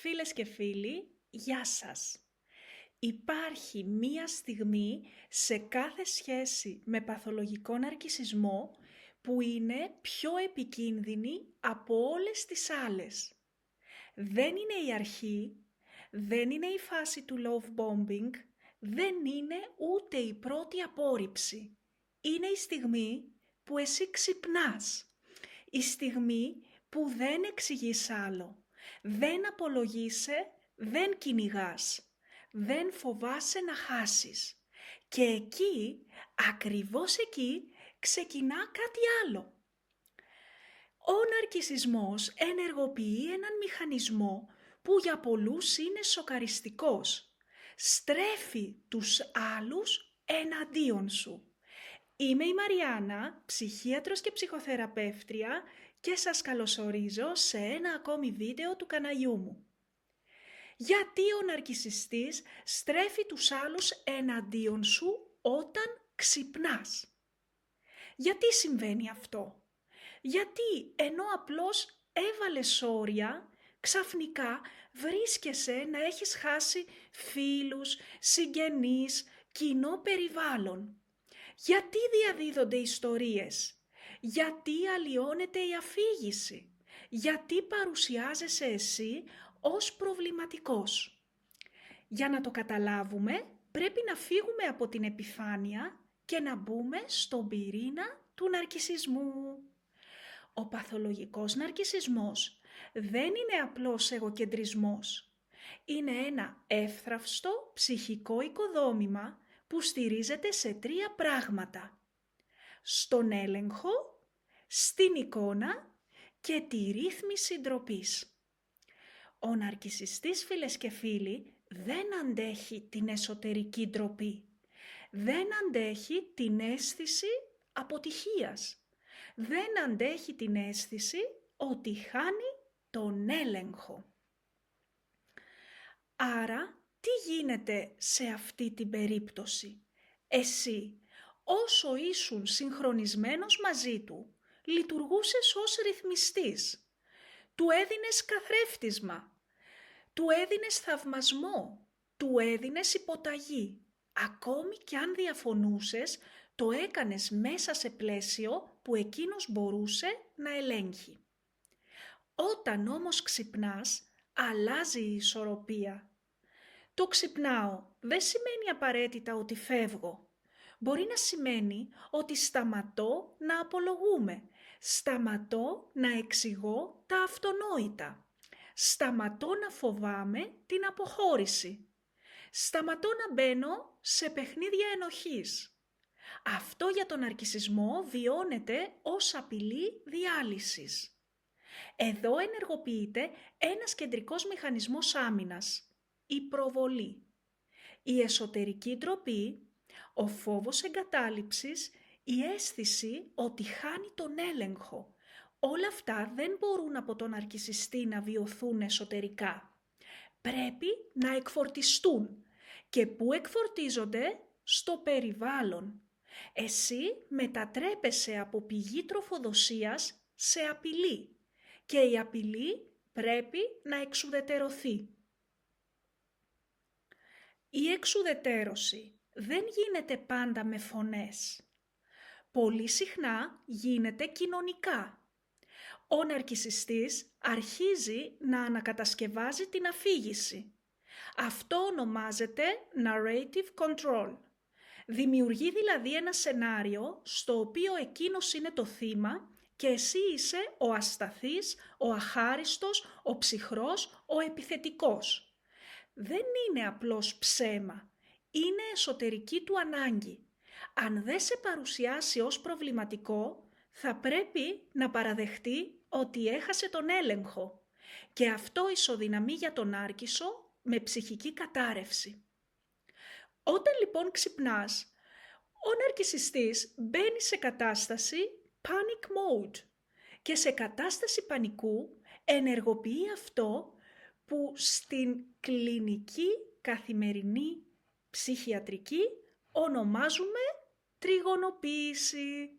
Φίλες και φίλοι, γεια σας! Υπάρχει μία στιγμή σε κάθε σχέση με παθολογικό ναρκισσισμό που είναι πιο επικίνδυνη από όλες τις άλλες. Δεν είναι η αρχή, δεν είναι η φάση του love bombing, δεν είναι ούτε η πρώτη απόρριψη. Είναι η στιγμή που εσύ ξυπνάς, η στιγμή που δεν εξηγείς άλλο. Δεν απολογείσαι, δεν κυνηγάς, δεν φοβάσαι να χάσεις. Και εκεί, ακριβώς εκεί, ξεκινά κάτι άλλο. Ο ναρκισσισμός ενεργοποιεί έναν μηχανισμό που για πολλούς είναι σοκαριστικός. Στρέφει τους άλλους εναντίον σου. Είμαι η Μαριάννα, ψυχίατρος και ψυχοθεραπεύτρια και σας καλωσορίζω σε ένα ακόμη βίντεο του καναλιού μου. Γιατί ο ναρκισσιστής στρέφει τους άλλους εναντίον σου όταν ξυπνάς? Γιατί συμβαίνει αυτό? Γιατί ενώ απλώς έβαλες όρια, ξαφνικά βρίσκεσαι να έχεις χάσει φίλους, συγγενείς, κοινό περιβάλλον. Γιατί διαδίδονται ιστορίες? Γιατί αλλοιώνεται η αφήγηση? Γιατί παρουσιάζεσαι εσύ ως προβληματικός? Για να το καταλάβουμε, πρέπει να φύγουμε από την επιφάνεια και να μπούμε στον πυρήνα του ναρκισσισμού. Ο παθολογικός ναρκισσισμός δεν είναι απλώς εγωκεντρισμός. Είναι ένα εύθραυστο ψυχικό οικοδόμημα που στηρίζεται σε 3 πράγματα. Στον έλεγχο, στην εικόνα και τη ρύθμιση ντροπής. Ο ναρκισσιστής, φίλες και φίλοι, δεν αντέχει την εσωτερική ντροπή. Δεν αντέχει την αίσθηση αποτυχίας. Δεν αντέχει την αίσθηση ότι χάνει τον έλεγχο. Άρα, τι γίνεται σε αυτή την περίπτωση? Εσύ, όσο ήσουν συγχρονισμένος μαζί του, λειτουργούσες ως ρυθμιστής. Του έδινες καθρέφτισμα, του έδινες θαυμασμό, του έδινες υποταγή. Ακόμη κι αν διαφωνούσες, το έκανες μέσα σε πλαίσιο που εκείνος μπορούσε να ελέγχει. Όταν όμως ξυπνάς, αλλάζει η ισορροπία. Το ξυπνάω δεν σημαίνει απαραίτητα ότι φεύγω. Μπορεί να σημαίνει ότι σταματώ να απολογούμε, σταματώ να εξηγώ τα αυτονόητα, σταματώ να φοβάμαι την αποχώρηση, σταματώ να μπαίνω σε παιχνίδια ενοχής. Αυτό για τον ναρκισσισμό βιώνεται ως απειλή διάλυσης. Εδώ ενεργοποιείται ένας κεντρικός μηχανισμός άμυνας, η προβολή. Η εσωτερική ντροπή, ο φόβος εγκατάλειψης, η αίσθηση ότι χάνει τον έλεγχο. Όλα αυτά δεν μπορούν από τον ναρκισσιστή να βιωθούν εσωτερικά. Πρέπει να εκφορτιστούν. Και πού εκφορτίζονται? Στο περιβάλλον. Εσύ μετατρέπεσαι από πηγή τροφοδοσίας σε απειλή και η απειλή πρέπει να εξουδετερωθεί. Η εξουδετερώση δεν γίνεται πάντα με φωνές. Πολύ συχνά γίνεται κοινωνικά. Ο ναρκισσιστής αρχίζει να ανακατασκευάζει την αφήγηση. Αυτό ονομάζεται narrative control. Δημιουργεί δηλαδή ένα σενάριο στο οποίο εκείνος είναι το θύμα και εσύ είσαι ο ασταθής, ο αχάριστος, ο ψυχρός, ο επιθετικός. Δεν είναι απλώς ψέμα, είναι εσωτερική του ανάγκη. Αν δεν σε παρουσιάσει ως προβληματικό, θα πρέπει να παραδεχτεί ότι έχασε τον έλεγχο. Και αυτό ισοδυναμεί για τον νάρκισσο με ψυχική κατάρρευση. Όταν λοιπόν ξυπνάς, ο ναρκισσιστής μπαίνει σε κατάσταση panic mode και σε κατάσταση πανικού ενεργοποιεί αυτό που στην κλινική καθημερινή ψυχιατρική ονομάζουμε τριγωνοποίηση.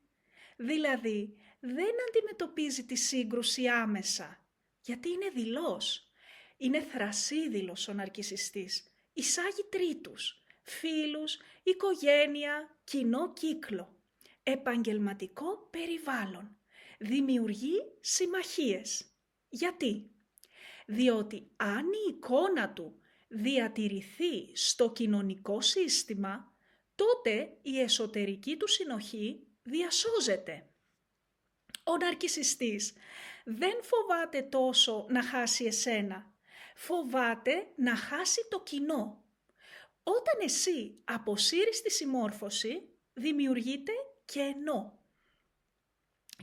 Δηλαδή δεν αντιμετωπίζει τη σύγκρουση άμεσα, γιατί είναι δειλός. Είναι θρασίδηλος ο ναρκισσιστής. Εισάγει τρίτους, φίλους, οικογένεια, κοινό κύκλο, επαγγελματικό περιβάλλον. Δημιουργεί συμμαχίες. Γιατί? Διότι αν η εικόνα του διατηρηθεί στο κοινωνικό σύστημα, τότε η εσωτερική του συνοχή διασώζεται. Ο ναρκισσιστής δεν φοβάται τόσο να χάσει εσένα, φοβάται να χάσει το κοινό. Όταν εσύ αποσύρεις τη συμμόρφωση, δημιουργείται κενό.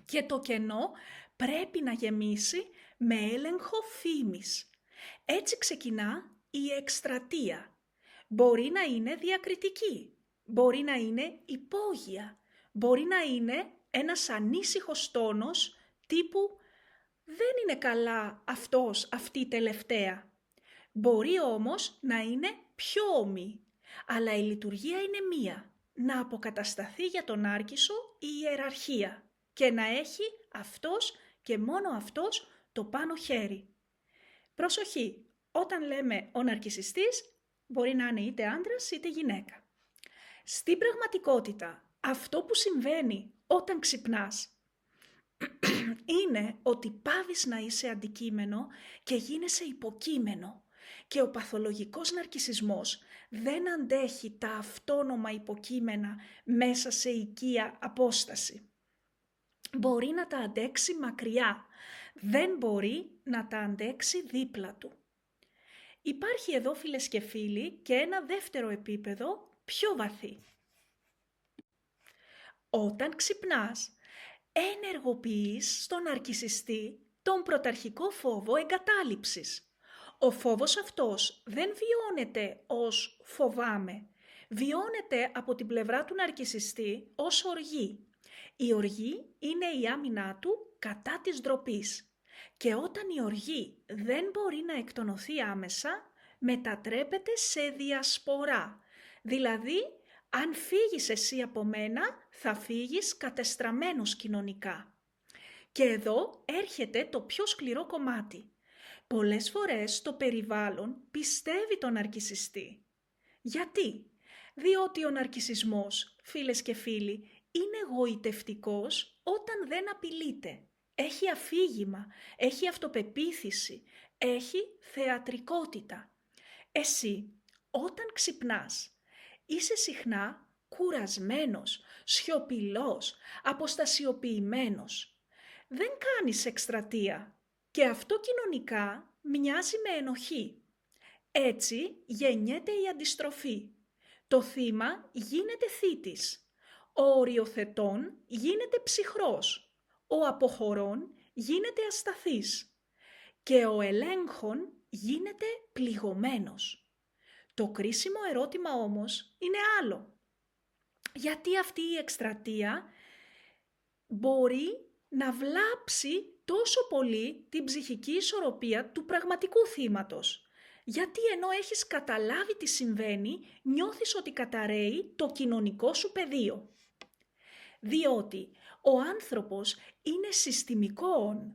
Και το κενό πρέπει να γεμίσει με έλεγχο φήμης. Έτσι ξεκινά η εκστρατεία. Μπορεί να είναι διακριτική, μπορεί να είναι υπόγεια, μπορεί να είναι ένας ανήσυχος τόνος τύπου «δεν είναι καλά αυτός, αυτή τελευταία». Μπορεί όμως να είναι πιο ομή, αλλά η λειτουργία είναι μία, να αποκατασταθεί για τον νάρκισσο η ιεραρχία και να έχει αυτός και μόνο αυτός το πάνω χέρι. Προσοχή, όταν λέμε ο ναρκισσιστής μπορεί να είναι είτε άντρας είτε γυναίκα. Στην πραγματικότητα αυτό που συμβαίνει όταν ξυπνάς είναι ότι πάβεις να είσαι αντικείμενο και γίνεσαι υποκείμενο και ο παθολογικός ναρκισσισμός δεν αντέχει τα αυτόνομα υποκείμενα μέσα σε οικία απόσταση. Μπορεί να τα αντέξει μακριά, δεν μπορεί να τα αντέξει δίπλα του. Υπάρχει εδώ, φίλες και φίλοι, και ένα δεύτερο επίπεδο πιο βαθύ. Όταν ξυπνάς, ενεργοποιείς στον ναρκισσιστή τον πρωταρχικό φόβο εγκατάλειψης. Ο φόβος αυτός δεν βιώνεται ως φοβάμαι, βιώνεται από την πλευρά του ναρκισσιστή ως οργή. Η οργή είναι η άμυνά του κατά της ντροπής. Και όταν η οργή δεν μπορεί να εκτονωθεί άμεσα, μετατρέπεται σε διασπορά. Δηλαδή, αν φύγεις εσύ από μένα, θα φύγεις κατεστραμμένος κοινωνικά. Και εδώ έρχεται το πιο σκληρό κομμάτι. Πολλές φορές το περιβάλλον πιστεύει τον ναρκισσιστή. Γιατί? Διότι ο ναρκισσισμός, φίλες και φίλοι, είναι εγωιτευτικός όταν δεν απειλείται. Έχει αφήγημα, έχει αυτοπεποίθηση, έχει θεατρικότητα. Εσύ, όταν ξυπνάς, είσαι συχνά κουρασμένος, σιωπηλός, αποστασιοποιημένος. Δεν κάνεις εκστρατεία και αυτό κοινωνικά μοιάζει με ενοχή. Έτσι γεννιέται η αντιστροφή. Το θύμα γίνεται θήτης. Ο οριοθετών γίνεται ψυχρός. Ο αποχωρών γίνεται ασταθής. Και ο ελέγχων γίνεται πληγωμένος. Το κρίσιμο ερώτημα όμως είναι άλλο. Γιατί αυτή η εκστρατεία μπορεί να βλάψει τόσο πολύ την ψυχική ισορροπία του πραγματικού θύματος? Γιατί ενώ έχεις καταλάβει τι συμβαίνει, νιώθεις ότι καταρρέει το κοινωνικό σου πεδίο? Διότι ο άνθρωπος είναι συστημικό.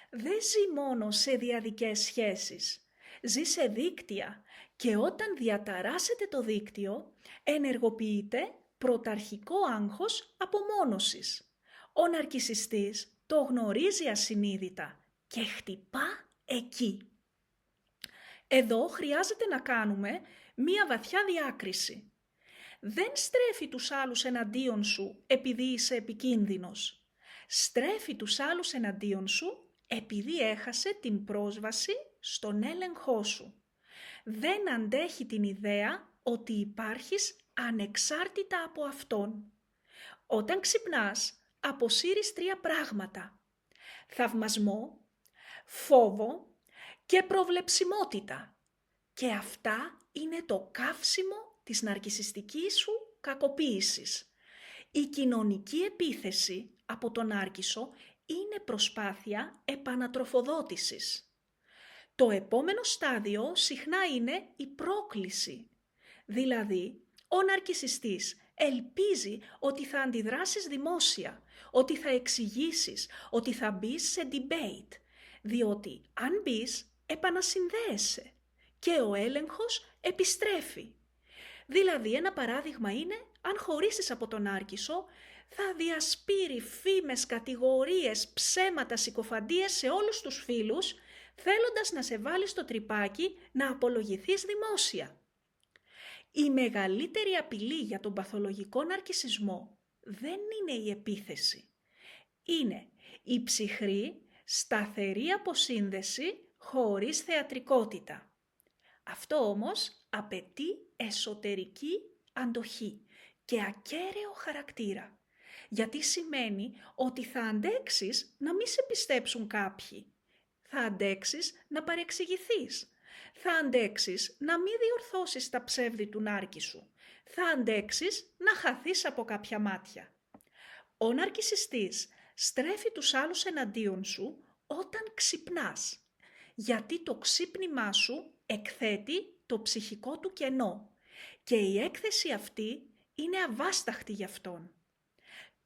Δεν ζει μόνο σε διαδικές σχέσεις. Ζει σε δίκτυα και όταν διαταράσσεται το δίκτυο, ενεργοποιείται πρωταρχικό άγχος απομόνωσης. Ο ναρκισσιστής το γνωρίζει ασυνείδητα και χτυπά εκεί. Εδώ χρειάζεται να κάνουμε μία βαθιά διάκριση. Δεν στρέφει τους άλλους εναντίον σου επειδή είσαι επικίνδυνος. Στρέφει τους άλλους εναντίον σου επειδή έχασε την πρόσβαση στον έλεγχό σου. Δεν αντέχει την ιδέα ότι υπάρχεις ανεξάρτητα από αυτόν. Όταν ξυπνάς, αποσύρεις 3 πράγματα. Θαυμασμό, φόβο και προβλεψιμότητα. Και αυτά είναι το καύσιμο της ναρκισσιστικής σου κακοποίησης. Η κοινωνική επίθεση από τον νάρκισσο είναι προσπάθεια επανατροφοδότησης. Το επόμενο στάδιο συχνά είναι η πρόκληση. Δηλαδή, ο ναρκισσιστής ελπίζει ότι θα αντιδράσεις δημόσια, ότι θα εξηγήσεις, ότι θα μπεις σε debate. Διότι αν μπεις, επανασυνδέεσαι και ο έλεγχος επιστρέφει. Δηλαδή ένα παράδειγμα είναι, αν χωρίσεις από τον Νάρκισσο, θα διασπείρει φήμες, κατηγορίες, ψέματα, συκοφαντίες σε όλους τους φίλους, θέλοντας να σε βάλει στο τρυπάκι να απολογηθείς δημόσια. Η μεγαλύτερη απειλή για τον παθολογικό ναρκισσισμό δεν είναι η επίθεση. Είναι η ψυχρή, σταθερή αποσύνδεση χωρίς θεατρικότητα. Αυτό όμως απαιτεί εσωτερική αντοχή και ακέραιο χαρακτήρα. Γιατί σημαίνει ότι θα αντέξεις να μην σε πιστέψουν κάποιοι. Θα αντέξεις να παρεξηγηθείς. Θα αντέξεις να μην διορθώσεις τα ψεύδη του Νάρκισσου. Θα αντέξεις να χαθείς από κάποια μάτια. Ο ναρκισσιστής στρέφει τους άλλους εναντίον σου όταν ξυπνάς. Γιατί το ξύπνημά σου εκθέτει το ψυχικό του κενό και η έκθεση αυτή είναι αβάσταχτη για αυτόν.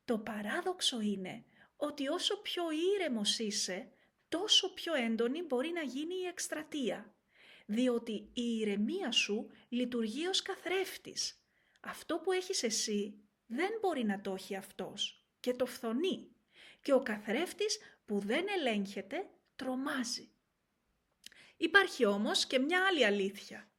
Το παράδοξο είναι ότι όσο πιο ήρεμος είσαι, τόσο πιο έντονη μπορεί να γίνει η εκστρατεία, διότι η ηρεμία σου λειτουργεί ως καθρέφτης. Αυτό που έχεις εσύ δεν μπορεί να το έχει αυτός και το φθονεί και ο καθρέφτης που δεν ελέγχεται τρομάζει. Υπάρχει όμως και μια άλλη αλήθεια.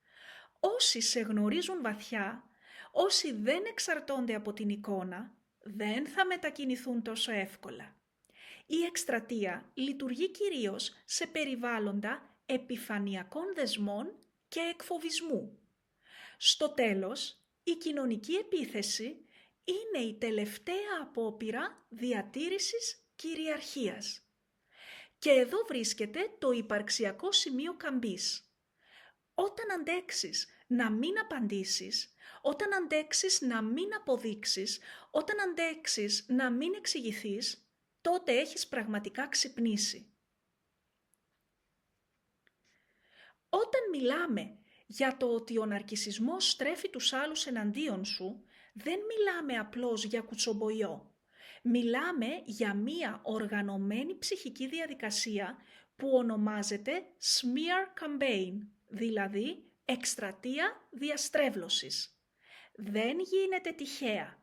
Όσοι σε γνωρίζουν βαθιά, όσοι δεν εξαρτώνται από την εικόνα, δεν θα μετακινηθούν τόσο εύκολα. Η εκστρατεία λειτουργεί κυρίως σε περιβάλλοντα επιφανειακών δεσμών και εκφοβισμού. Στο τέλος, η κοινωνική επίθεση είναι η τελευταία απόπειρα διατήρησης κυριαρχίας. Και εδώ βρίσκεται το υπαρξιακό σημείο καμπής. Όταν αντέξεις να μην απαντήσεις, όταν αντέξεις να μην αποδείξεις, όταν αντέξεις να μην εξηγηθείς, τότε έχεις πραγματικά ξυπνήσει. Όταν μιλάμε για το ότι ο ναρκισσισμός στρέφει τους άλλους εναντίον σου, δεν μιλάμε απλώς για κουτσομποϊό. Μιλάμε για μία οργανωμένη ψυχική διαδικασία που ονομάζεται smear campaign, δηλαδή εκστρατεία διαστρέβλωσης. Δεν γίνεται τυχαία,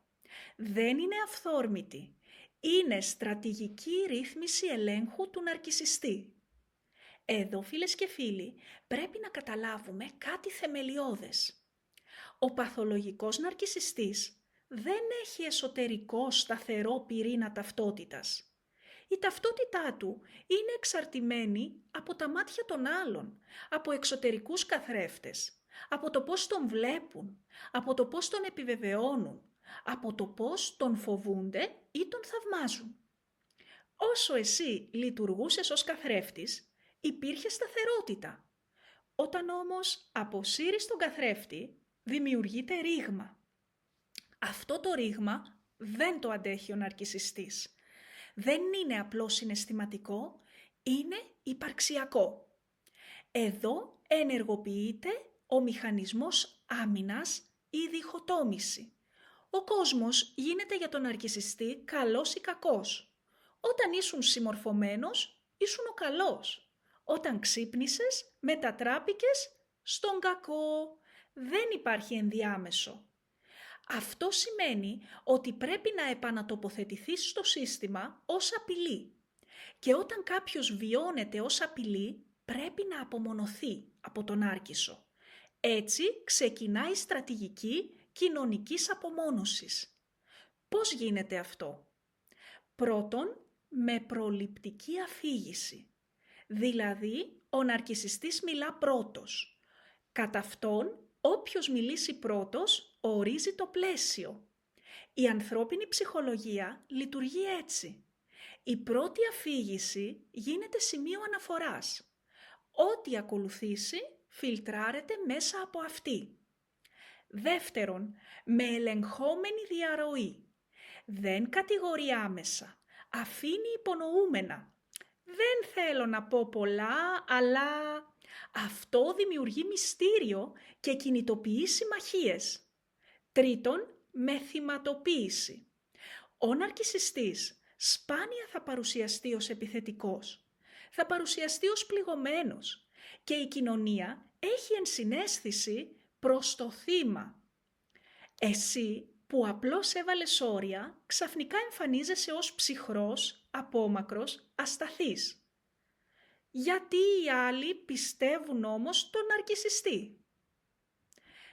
δεν είναι αυθόρμητη, είναι στρατηγική ρύθμιση ελέγχου του ναρκισσιστή. Εδώ, φίλες και φίλοι, πρέπει να καταλάβουμε κάτι θεμελιώδες. Ο παθολογικός ναρκισσιστής δεν έχει εσωτερικό σταθερό πυρήνα ταυτότητας. Η ταυτότητά του είναι εξαρτημένη από τα μάτια των άλλων, από εξωτερικούς καθρέφτες, από το πώς τον βλέπουν, από το πώς τον επιβεβαιώνουν, από το πώς τον φοβούνται ή τον θαυμάζουν. Όσο εσύ λειτουργούσες ως καθρέφτης, υπήρχε σταθερότητα. Όταν όμως αποσύρεις τον καθρέφτη, δημιουργείται ρήγμα. Αυτό το ρήγμα δεν το αντέχει ο ναρκισσιστής. Δεν είναι απλώς συναισθηματικό, είναι υπαρξιακό. Εδώ ενεργοποιείται ο μηχανισμός άμυνας ή διχοτόμηση. Ο κόσμος γίνεται για τον ναρκισσιστή καλός ή κακός. Όταν ήσουν συμμορφωμένος, ήσουν ο καλός. Όταν ξύπνησες, μετατράπηκες στον κακό. Δεν υπάρχει ενδιάμεσο. Αυτό σημαίνει ότι πρέπει να επανατοποθετηθείς στο σύστημα ως απειλή. Και όταν κάποιος βιώνεται ως απειλή, πρέπει να απομονωθεί από τον Νάρκισσο. Έτσι ξεκινάει η στρατηγική κοινωνικής απομόνωσης. Πώς γίνεται αυτό? Πρώτον, με προληπτική αφήγηση. Δηλαδή, ο ναρκισσιστής μιλά πρώτος. Κατά αυτόν, όποιος μιλήσει πρώτος ορίζει το πλαίσιο. Η ανθρώπινη ψυχολογία λειτουργεί έτσι. Η πρώτη αφήγηση γίνεται σημείο αναφοράς. Ό,τι ακολουθήσει φιλτράρεται μέσα από αυτή. Δεύτερον, με ελεγχόμενη διαρροή. Δεν κατηγορεί άμεσα, αφήνει υπονοούμενα. Δεν θέλω να πω πολλά, αλλά αυτό δημιουργεί μυστήριο και κινητοποιεί συμμαχίες. Τρίτον, με θυματοποίηση. Ο ναρκισσιστής σπάνια θα παρουσιαστεί ως επιθετικός. Θα παρουσιαστεί ως πληγωμένος, και η κοινωνία έχει ενσυναίσθηση προς το θύμα. Εσύ που απλώς έβαλες όρια, ξαφνικά εμφανίζεσαι ως ψυχρός, απόμακρος, ασταθής. Γιατί οι άλλοι πιστεύουν όμως τον ναρκισσιστή?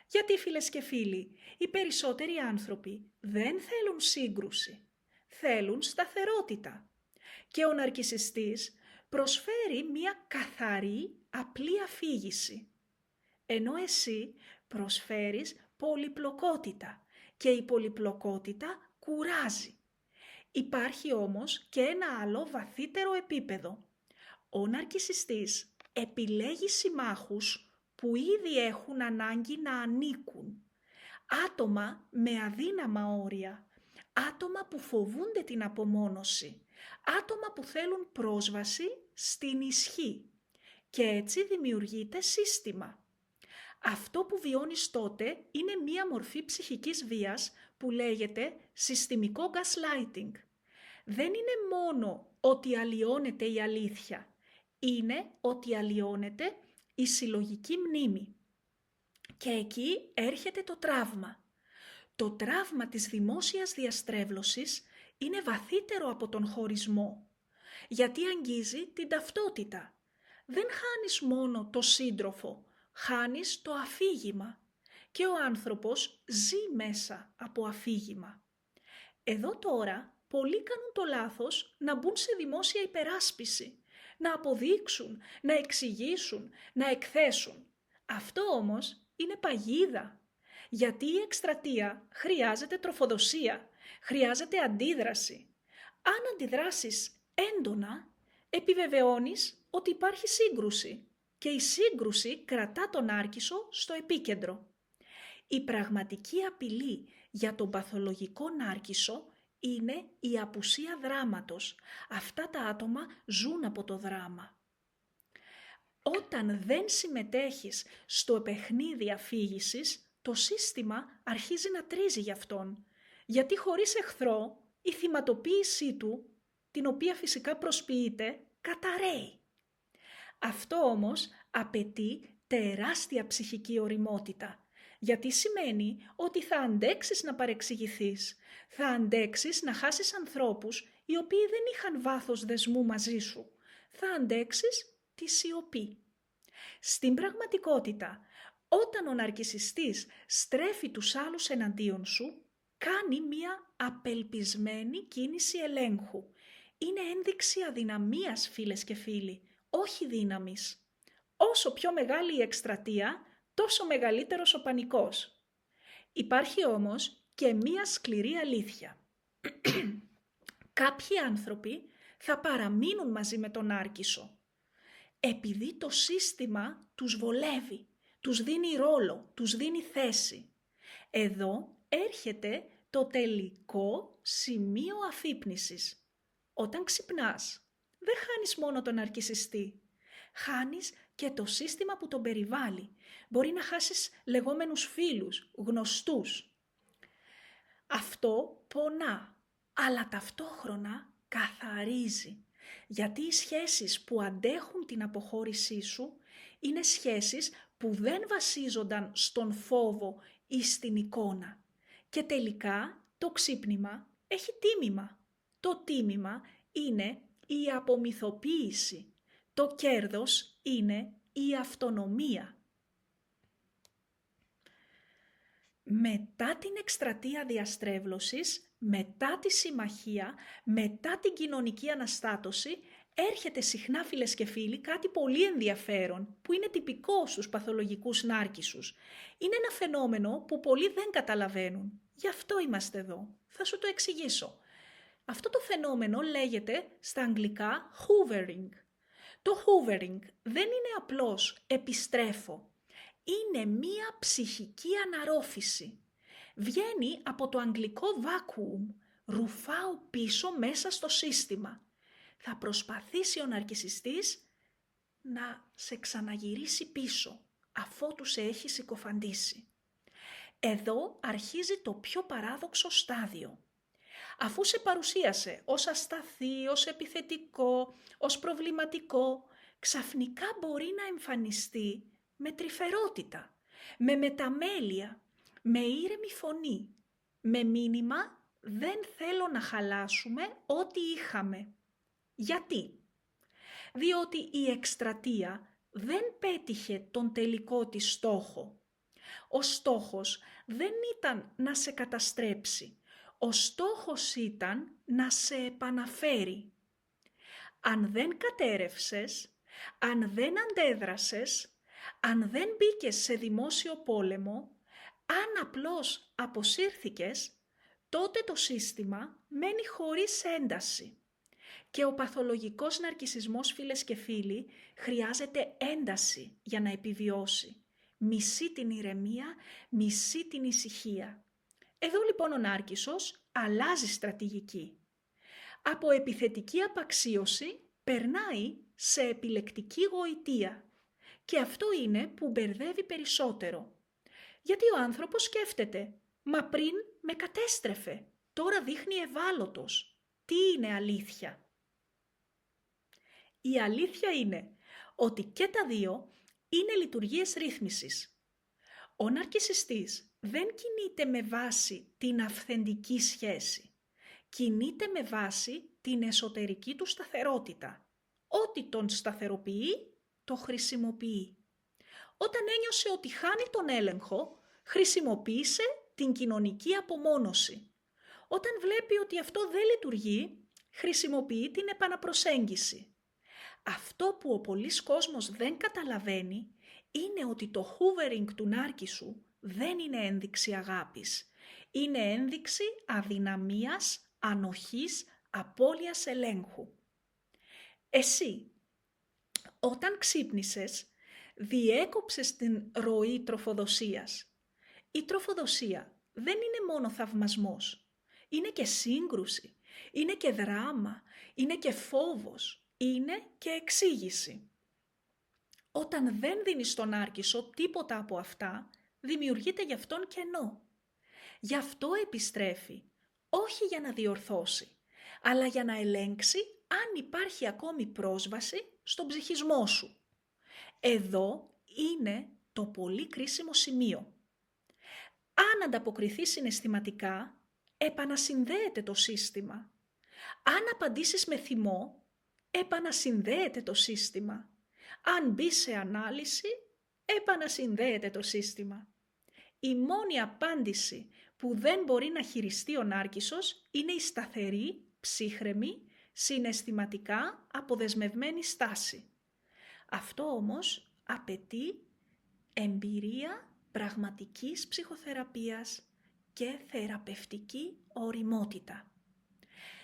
Γιατί, φίλες και φίλοι, οι περισσότεροι άνθρωποι δεν θέλουν σύγκρουση, θέλουν σταθερότητα. Και ο ναρκισσιστής προσφέρει μία καθαρή, απλή αφήγηση. Ενώ εσύ προσφέρεις πολυπλοκότητα και η πολυπλοκότητα κουράζει. Υπάρχει όμως και ένα άλλο βαθύτερο επίπεδο. Ο ναρκισσιστής επιλέγει συμμάχους που ήδη έχουν ανάγκη να ανήκουν. Άτομα με αδύναμα όρια, άτομα που φοβούνται την απομόνωση, άτομα που θέλουν πρόσβαση στην ισχύ. Και έτσι δημιουργείται σύστημα. Αυτό που βιώνεις τότε είναι μία μορφή ψυχικής βίας που λέγεται συστημικό gaslighting. Δεν είναι μόνο ότι αλλοιώνεται η αλήθεια, είναι ότι αλλοιώνεται η συλλογική μνήμη. Και εκεί έρχεται το τραύμα. Το τραύμα της δημόσιας διαστρέβλωσης είναι βαθύτερο από τον χωρισμό, γιατί αγγίζει την ταυτότητα. Δεν χάνεις μόνο το σύντροφο, χάνεις το αφήγημα και ο άνθρωπος ζει μέσα από αφήγημα. Εδώ τώρα πολλοί κάνουν το λάθος να μπουν σε δημόσια υπεράσπιση, να αποδείξουν, να εξηγήσουν, να εκθέσουν. Αυτό όμως είναι παγίδα, γιατί η εκστρατεία χρειάζεται τροφοδοσία, χρειάζεται αντίδραση. Αν αντιδράσεις έντονα, επιβεβαιώνεις ότι υπάρχει σύγκρουση και η σύγκρουση κρατά τον νάρκισσο στο επίκεντρο. Η πραγματική απειλή για τον παθολογικό νάρκισσο είναι η απουσία δράματος. Αυτά τα άτομα ζουν από το δράμα. Όταν δεν συμμετέχεις στο παιχνίδι αφήγησης, το σύστημα αρχίζει να τρίζει γι' αυτόν. Γιατί χωρίς εχθρό, η θυματοποίησή του, την οποία φυσικά προσποιείται, καταραίει. Αυτό όμως απαιτεί τεράστια ψυχική ωριμότητα. Γιατί σημαίνει ότι θα αντέξεις να παρεξηγηθείς, θα αντέξεις να χάσεις ανθρώπους οι οποίοι δεν είχαν βάθος δεσμού μαζί σου. Θα αντέξεις τη σιωπή. Στην πραγματικότητα, όταν ο ναρκισσιστής στρέφει τους άλλους εναντίον σου, κάνει μία απελπισμένη κίνηση ελέγχου. Είναι ένδειξη αδυναμίας, φίλες και φίλοι, όχι δύναμης. Όσο πιο μεγάλη η εκστρατεία, τόσο μεγαλύτερος ο πανικός. Υπάρχει όμως και μία σκληρή αλήθεια. Κάποιοι άνθρωποι θα παραμείνουν μαζί με τον νάρκισσο, επειδή το σύστημα τους βολεύει, τους δίνει ρόλο, τους δίνει θέση. Εδώ έρχεται το τελικό σημείο αφύπνισης. Όταν ξυπνάς, δεν χάνεις μόνο τον ναρκισσιστή, χάνεις και το σύστημα που τον περιβάλλει. Μπορεί να χάσεις λεγόμενους φίλους, γνωστούς. Αυτό πονά, αλλά ταυτόχρονα καθαρίζει. Γιατί οι σχέσεις που αντέχουν την αποχώρησή σου είναι σχέσεις που δεν βασίζονταν στον φόβο ή στην εικόνα. Και τελικά το ξύπνημα έχει τίμημα. Το τίμημα είναι η απομυθοποίηση. Το κέρδος είναι η αυτονομία. Μετά την εκστρατεία διαστρέβλωσης, μετά τη συμμαχία, μετά την κοινωνική αναστάτωση, έρχεται συχνά, φίλες και φίλοι, κάτι πολύ ενδιαφέρον που είναι τυπικό στους παθολογικούς νάρκισσους. Είναι ένα φαινόμενο που πολλοί δεν καταλαβαίνουν. Γι' αυτό είμαστε εδώ. Θα σου το εξηγήσω. Αυτό το φαινόμενο λέγεται στα αγγλικά hoovering. Το hoovering δεν είναι απλώς επιστρέφω. Είναι μία ψυχική αναρρόφηση. Βγαίνει από το αγγλικό vacuum, ρουφάω πίσω μέσα στο σύστημα. Θα προσπαθήσει ο ναρκισσιστής να σε ξαναγυρίσει πίσω, αφότου σε έχει συκοφαντήσει. Εδώ αρχίζει το πιο παράδοξο στάδιο. Αφού σε παρουσίασε ως ασταθή, ως επιθετικό, ως προβληματικό, ξαφνικά μπορεί να εμφανιστεί με τρυφερότητα, με μεταμέλεια, με ήρεμη φωνή, με μήνυμα «Δεν θέλω να χαλάσουμε ό,τι είχαμε». Γιατί? Διότι η εκστρατεία δεν πέτυχε τον τελικό της στόχο. Ο στόχος δεν ήταν να σε καταστρέψει. Ο στόχος ήταν να σε επαναφέρει. Αν δεν κατέρευσες, αν δεν αντέδρασες, αν δεν μπήκες σε δημόσιο πόλεμο, αν απλώς αποσύρθηκες, τότε το σύστημα μένει χωρίς ένταση. Και ο παθολογικός ναρκισσισμός, φίλες και φίλοι, χρειάζεται ένταση για να επιβιώσει. Μισεί την ηρεμία, μισεί την ησυχία. Εδώ λοιπόν ο νάρκισσος αλλάζει στρατηγική. Από επιθετική απαξίωση περνάει σε επιλεκτική γοητεία. Και αυτό είναι που μπερδεύει περισσότερο. Γιατί ο άνθρωπος σκέφτεται, μα πριν με κατέστρεφε, τώρα δείχνει ευάλωτος. Τι είναι αλήθεια? Η αλήθεια είναι ότι και τα δύο είναι λειτουργίες ρύθμισης. Ο ναρκισσιστής δεν κινείται με βάση την αυθεντική σχέση. Κινείται με βάση την εσωτερική του σταθερότητα. Ό,τι τον σταθεροποιεί, το χρησιμοποιεί. Όταν ένιωσε ότι χάνει τον έλεγχο, χρησιμοποίησε την κοινωνική απομόνωση. Όταν βλέπει ότι αυτό δεν λειτουργεί, χρησιμοποιεί την επαναπροσέγγιση. Αυτό που ο πολύς κόσμος δεν καταλαβαίνει είναι ότι το hoovering του νάρκισσου δεν είναι ένδειξη αγάπης. Είναι ένδειξη αδυναμίας, ανοχής, απώλειας ελέγχου. Εσύ, όταν ξύπνησες, διέκοψες την ροή τροφοδοσίας. Η τροφοδοσία δεν είναι μόνο θαυμασμός. Είναι και σύγκρουση, είναι και δράμα, είναι και φόβος, είναι και εξήγηση. Όταν δεν δίνεις στον νάρκισσο τίποτα από αυτά, δημιουργείται γι' αυτόν κενό. Γι' αυτό επιστρέφει, όχι για να διορθώσει, αλλά για να ελέγξει αν υπάρχει ακόμη πρόσβαση στον ψυχισμό σου. Εδώ είναι το πολύ κρίσιμο σημείο. Αν ανταποκριθεί συναισθηματικά, επανασυνδέεται το σύστημα. Αν απαντήσεις με θυμό, επανασυνδέεται το σύστημα. Αν μπει σε ανάλυση, επανασυνδέεται το σύστημα. Η μόνη απάντηση που δεν μπορεί να χειριστεί ο νάρκισσος είναι η σταθερή, ψύχρεμη, συναισθηματικά αποδεσμευμένη στάση. Αυτό όμως απαιτεί εμπειρία πραγματικής ψυχοθεραπείας και θεραπευτική ωριμότητα.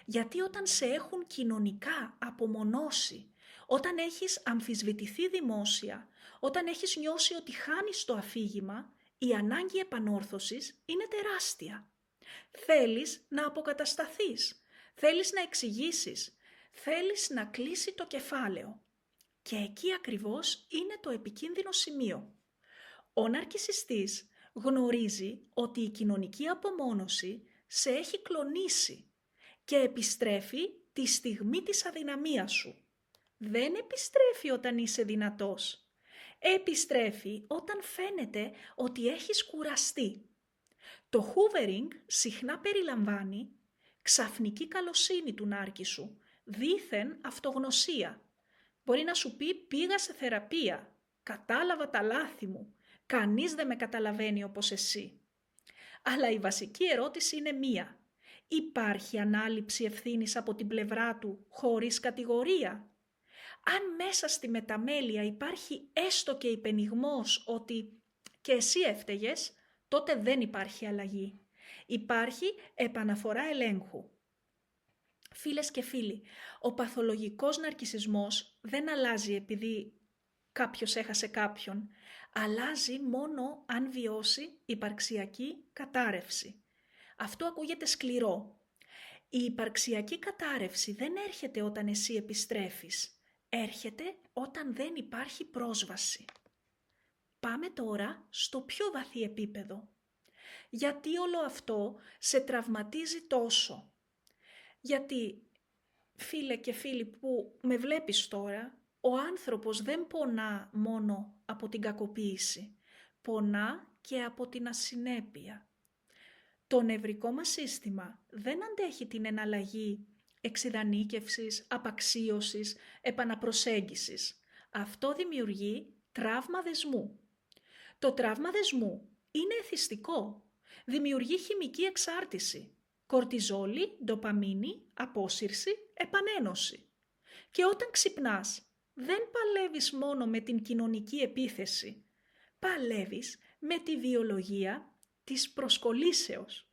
Γιατί όταν σε έχουν κοινωνικά απομονώσει, όταν έχεις αμφισβητηθεί δημόσια, όταν έχεις νιώσει ότι χάνεις το αφήγημα, η ανάγκη επανόρθωσης είναι τεράστια. Θέλεις να αποκατασταθείς, θέλεις να εξηγήσεις, θέλεις να κλείσει το κεφάλαιο. Και εκεί ακριβώς είναι το επικίνδυνο σημείο. Ο ναρκισσιστής γνωρίζει ότι η κοινωνική απομόνωση σε έχει κλονίσει και επιστρέφει τη στιγμή της αδυναμίας σου. Δεν επιστρέφει όταν είσαι δυνατός. Επιστρέφει όταν φαίνεται ότι έχεις κουραστεί. Το hoovering συχνά περιλαμβάνει ξαφνική καλοσύνη του νάρκισσου, δήθεν αυτογνωσία. Μπορεί να σου πει πήγα σε θεραπεία, κατάλαβα τα λάθη μου, κανείς δεν με καταλαβαίνει όπως εσύ. Αλλά η βασική ερώτηση είναι μία. Υπάρχει ανάληψη ευθύνης από την πλευρά του χωρίς κατηγορία? Αν μέσα στη μεταμέλεια υπάρχει έστω και υπενιγμός ότι και εσύ έφταιγες, τότε δεν υπάρχει αλλαγή. Υπάρχει επαναφορά ελέγχου. Φίλες και φίλοι, ο παθολογικός ναρκισσισμός δεν αλλάζει επειδή κάποιος έχασε κάποιον. Αλλάζει μόνο αν βιώσει υπαρξιακή κατάρρευση. Αυτό ακούγεται σκληρό. Η υπαρξιακή κατάρρευση δεν έρχεται όταν εσύ επιστρέφεις. Έρχεται όταν δεν υπάρχει πρόσβαση. Πάμε τώρα στο πιο βαθύ επίπεδο. Γιατί όλο αυτό σε τραυματίζει τόσο? Γιατί, φίλε και φίλοι που με βλέπεις τώρα, ο άνθρωπος δεν πονά μόνο από την κακοποίηση, πονά και από την ασυνέπεια. Το νευρικό μας σύστημα δεν αντέχει την εναλλαγή εξειδανίκευσης, απαξίωσης, επαναπροσέγγισης. Αυτό δημιουργεί τραύμα δεσμού. Το τραύμα δεσμού είναι εθιστικό. Δημιουργεί χημική εξάρτηση. Κορτιζόλη, ντοπαμίνη, απόσυρση, επανένωση. Και όταν ξυπνάς, δεν παλεύεις μόνο με την κοινωνική επίθεση. Παλεύεις με τη βιολογία της προσκολήσεως.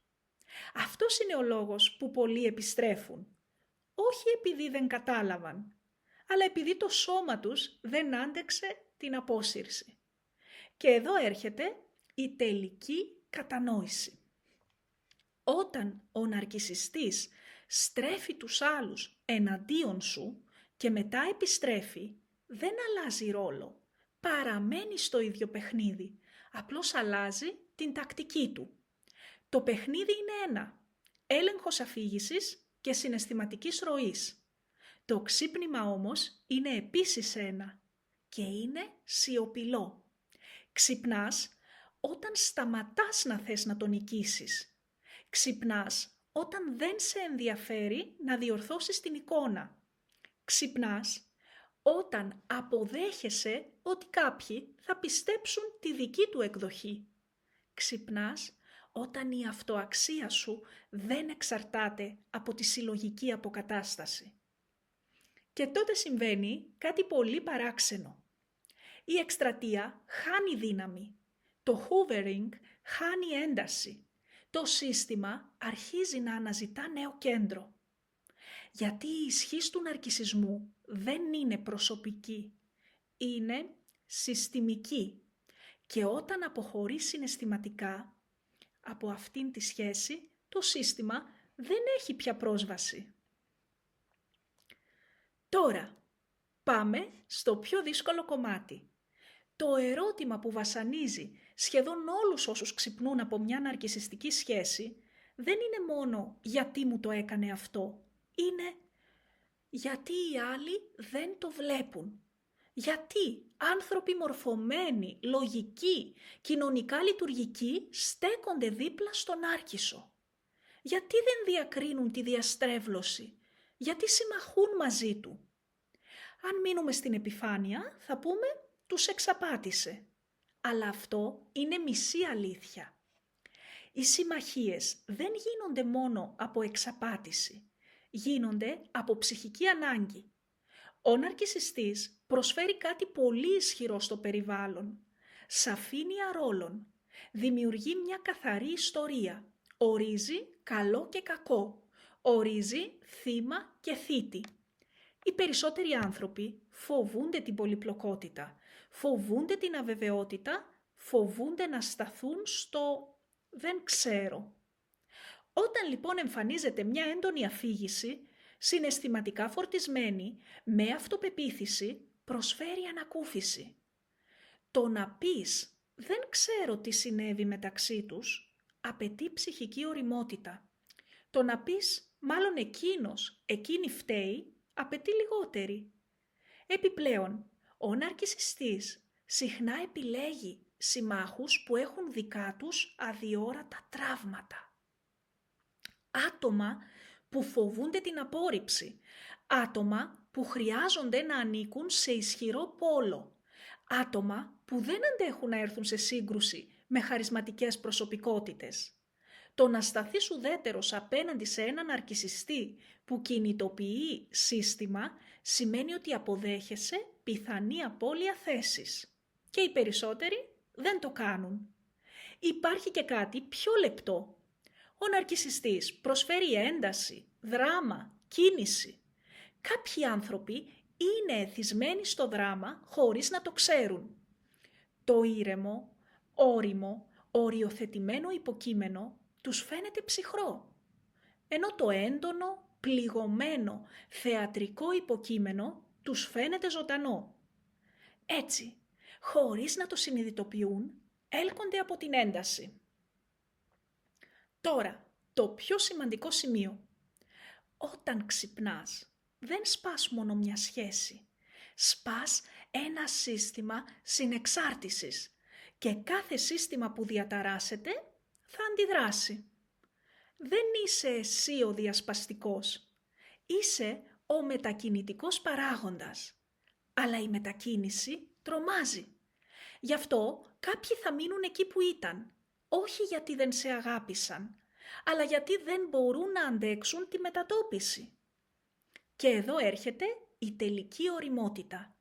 Αυτός είναι ο λόγος που πολλοί επιστρέφουν. Όχι επειδή δεν κατάλαβαν, αλλά επειδή το σώμα τους δεν άντεξε την απόσυρση. Και εδώ έρχεται η τελική κατανόηση. Όταν ο ναρκισσιστής στρέφει τους άλλους εναντίον σου και μετά επιστρέφει, δεν αλλάζει ρόλο. Παραμένει στο ίδιο παιχνίδι, απλώς αλλάζει την τακτική του. Το παιχνίδι είναι ένα, έλεγχος αφήγησης και συναισθηματικής ροής. Το ξύπνημα όμως είναι επίσης ένα και είναι σιωπηλό. Ξυπνάς όταν σταματάς να θες να τον νικήσεις. Ξυπνάς όταν δεν σε ενδιαφέρει να διορθώσεις την εικόνα. Ξυπνάς όταν αποδέχεσαι ότι κάποιοι θα πιστέψουν τη δική του εκδοχή. Ξυπνάς όταν η αυτοαξία σου δεν εξαρτάται από τη συλλογική αποκατάσταση. Και τότε συμβαίνει κάτι πολύ παράξενο. Η εκστρατεία χάνει δύναμη. Το hoovering χάνει ένταση. Το σύστημα αρχίζει να αναζητά νέο κέντρο. Γιατί η ισχύς του ναρκισσισμού δεν είναι προσωπική. Είναι συστημική. Και όταν αποχωρεί συναισθηματικά από αυτήν τη σχέση, το σύστημα δεν έχει πια πρόσβαση. Τώρα, πάμε στο πιο δύσκολο κομμάτι. Το ερώτημα που βασανίζει σχεδόν όλους όσους ξυπνούν από μια ναρκισσιστική σχέση δεν είναι μόνο γιατί μου το έκανε αυτό. Είναι γιατί οι άλλοι δεν το βλέπουν. Γιατί άνθρωποι μορφωμένοι, λογικοί, κοινωνικά λειτουργικοί στέκονται δίπλα στον νάρκισσο. Γιατί δεν διακρίνουν τη διαστρέβλωση, γιατί συμμαχούν μαζί του. Αν μείνουμε στην επιφάνεια θα πούμε τους εξαπάτησε. Αλλά αυτό είναι μισή αλήθεια. Οι συμμαχίες δεν γίνονται μόνο από εξαπάτηση, γίνονται από ψυχική ανάγκη. Ο ναρκισσιστής προσφέρει κάτι πολύ ισχυρό στο περιβάλλον, σαφήνεια ρόλων, δημιουργεί μια καθαρή ιστορία, ορίζει καλό και κακό, ορίζει θύμα και θήτη. Οι περισσότεροι άνθρωποι φοβούνται την πολυπλοκότητα, φοβούνται την αβεβαιότητα, φοβούνται να σταθούν στο «δεν ξέρω». Όταν λοιπόν εμφανίζεται μια έντονη αφήγηση, συναισθηματικά φορτισμένη, με αυτοπεποίθηση, προσφέρει ανακούφιση. Το να πεις «δεν ξέρω τι συνέβη μεταξύ τους» απαιτεί ψυχική ωριμότητα. Το να πεις «μάλλον εκείνη φταίει» απαιτεί λιγότερη. Επιπλέον, ο ναρκισσιστής συχνά επιλέγει συμμάχους που έχουν δικά τους αδιόρατα τραύματα. Άτομα που φοβούνται την απόρριψη, άτομα που χρειάζονται να ανήκουν σε ισχυρό πόλο, άτομα που δεν αντέχουν να έρθουν σε σύγκρουση με χαρισματικές προσωπικότητες. Το να σταθείς ουδέτερος απέναντι σε έναν ναρκισσιστή που κινητοποιεί σύστημα σημαίνει ότι αποδέχεσαι πιθανή απώλεια θέσης. Και οι περισσότεροι δεν το κάνουν. Υπάρχει και κάτι πιο λεπτό. Ο ναρκισσιστής προσφέρει ένταση, δράμα, κίνηση. Κάποιοι άνθρωποι είναι εθισμένοι στο δράμα χωρίς να το ξέρουν. Το ήρεμο, ώριμο, οριοθετημένο υποκείμενο τους φαίνεται ψυχρό, ενώ το έντονο, πληγωμένο, θεατρικό υποκείμενο τους φαίνεται ζωντανό. Έτσι, χωρίς να το συνειδητοποιούν, έλκονται από την ένταση. Τώρα, το πιο σημαντικό σημείο. Όταν ξυπνάς, δεν σπάς μόνο μια σχέση. Σπάς ένα σύστημα συνεξάρτησης και κάθε σύστημα που διαταράσσεται θα αντιδράσει. Δεν είσαι εσύ ο διασπαστικός. Είσαι ο μετακινητικός παράγοντας. Αλλά η μετακίνηση τρομάζει. Γι' αυτό κάποιοι θα μείνουν εκεί που ήταν. Όχι γιατί δεν σε αγάπησαν, αλλά γιατί δεν μπορούν να αντέξουν τη μετατόπιση. Και εδώ έρχεται η τελική ωριμότητα.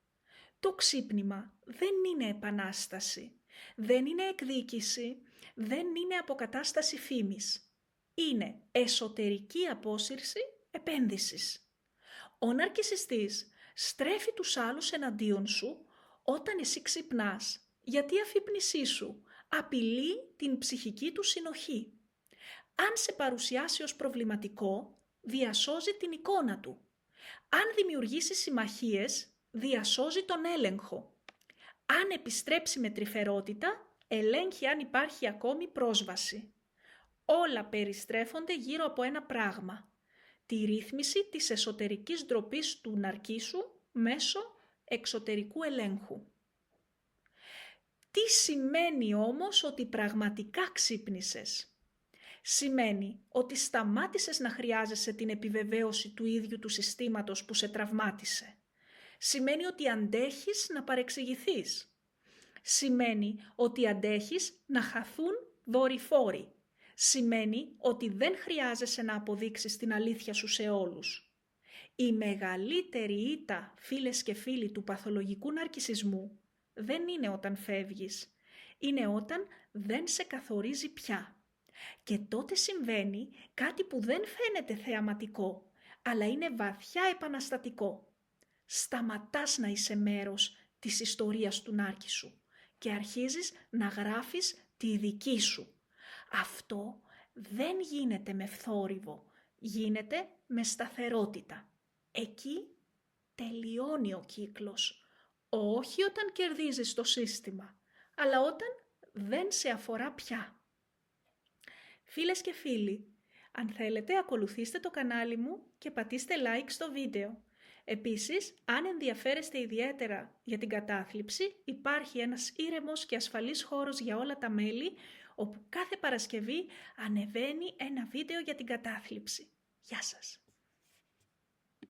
Το ξύπνημα δεν είναι επανάσταση, δεν είναι εκδίκηση, δεν είναι αποκατάσταση φήμης. Είναι εσωτερική απόσυρση επένδυσης. Ο ναρκισσιστής στρέφει τους άλλους εναντίον σου όταν εσύ ξυπνάς, γιατί η αφύπνισή σου απειλεί την ψυχική του συνοχή. Αν σε παρουσιάσει ως προβληματικό, διασώζει την εικόνα του. Αν δημιουργήσει συμμαχίες, διασώζει τον έλεγχο. Αν επιστρέψει με τρυφερότητα, ελέγχει αν υπάρχει ακόμη πρόσβαση. Όλα περιστρέφονται γύρω από ένα πράγμα. Τη ρύθμιση της εσωτερικής ντροπής του ναρκίσου μέσω εξωτερικού ελέγχου. Τι σημαίνει όμως ότι πραγματικά ξύπνησες? Σημαίνει ότι σταμάτησες να χρειάζεσαι την επιβεβαίωση του ίδιου του συστήματος που σε τραυμάτισε. Σημαίνει ότι αντέχεις να παρεξηγηθείς. Σημαίνει ότι αντέχεις να χαθούν δορυφόροι. Σημαίνει ότι δεν χρειάζεσαι να αποδείξεις την αλήθεια σου σε όλους. Η μεγαλύτερη ήττα, φίλες και φίλοι, του παθολογικού ναρκισσισμού δεν είναι όταν φεύγεις. Είναι όταν δεν σε καθορίζει πια. Και τότε συμβαίνει κάτι που δεν φαίνεται θεαματικό, αλλά είναι βαθιά επαναστατικό. Σταματάς να είσαι μέρος της ιστορίας του νάρκισσου και αρχίζεις να γράφεις τη δική σου. Αυτό δεν γίνεται με φθόρυβο, γίνεται με σταθερότητα. Εκεί τελειώνει ο κύκλος. Όχι όταν κερδίζεις το σύστημα, αλλά όταν δεν σε αφορά πια. Φίλες και φίλοι, αν θέλετε ακολουθήστε το κανάλι μου και πατήστε like στο βίντεο. Επίσης, αν ενδιαφέρεστε ιδιαίτερα για την κατάθλιψη, υπάρχει ένας ήρεμος και ασφαλής χώρος για όλα τα μέλη, όπου κάθε Παρασκευή ανεβαίνει ένα βίντεο για την κατάθλιψη. Γεια σας!